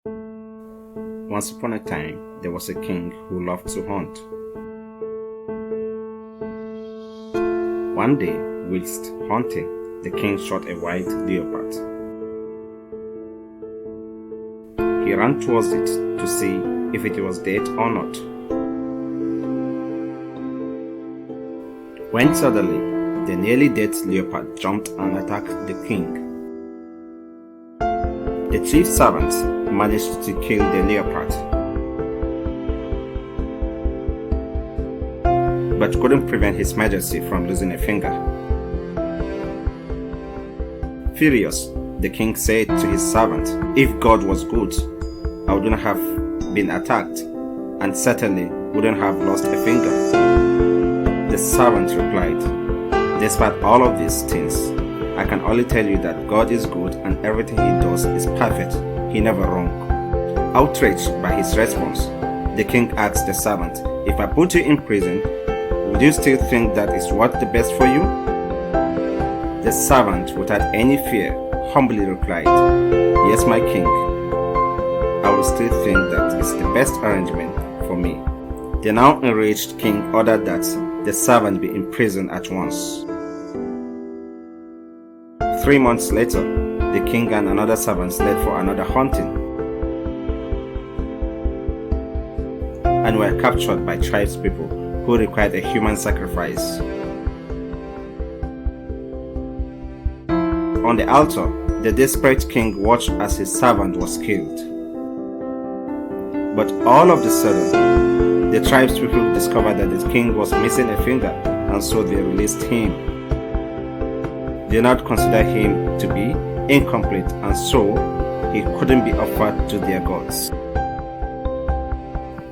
Once upon a time, there was a king who loved to hunt. One day, whilst hunting, the king shot a white leopard. He ran towards it to see if it was dead or not. When suddenly, the nearly dead leopard jumped and attacked the king. The chief's servant managed to kill the leopard, but couldn't prevent His Majesty from losing a finger. Furious, the king said to his servant, "If God was good, I wouldn't have been attacked, and certainly wouldn't have lost a finger." The servant replied, "Despite all of these things, I can only tell you that God is good and everything He does is perfect. He never wrong." Outraged by his response, the king asked the servant, "If I put you in prison, would you still think that is what the best for you?" The servant, without any fear, humbly replied, "Yes, my king. I will still think that is the best arrangement for me." The now enraged king ordered that the servant be imprisoned at once. 3 months later, the king and another servant left for another hunting and were captured by tribespeople who required a human sacrifice. On the altar, the desperate king watched as his servant was killed. But all of a sudden, the tribespeople discovered that the king was missing a finger, and so they released him. They did not consider him to be incomplete, and so he couldn't be offered to their gods.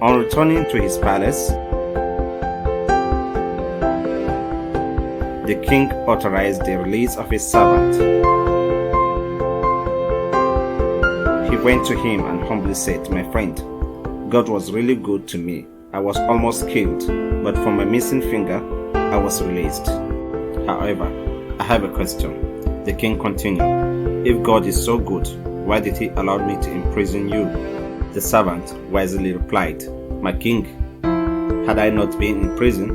On returning to his palace, the king authorized the release of his servant. He went to him and humbly said, "My friend, God was really good to me. I was almost killed, but for my missing finger, I was released. However, I have a question." The king continued, "If God is so good, why did He allow me to imprison you?" The servant wisely replied, "My king, had I not been in prison,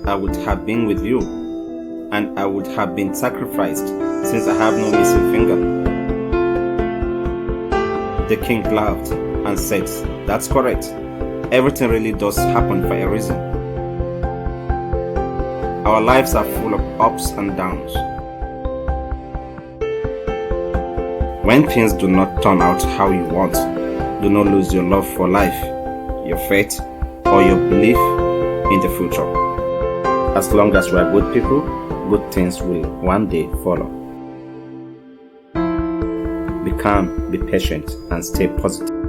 I would have been with you, and I would have been sacrificed, since I have no missing finger." The king laughed and said, "That's correct. Everything really does happen for a reason. Our lives are full of ups and downs. When things do not turn out how you want, do not lose your love for life, your faith, or your belief in the future. As long as we are good people, good things will one day follow. Be calm, be patient, and stay positive."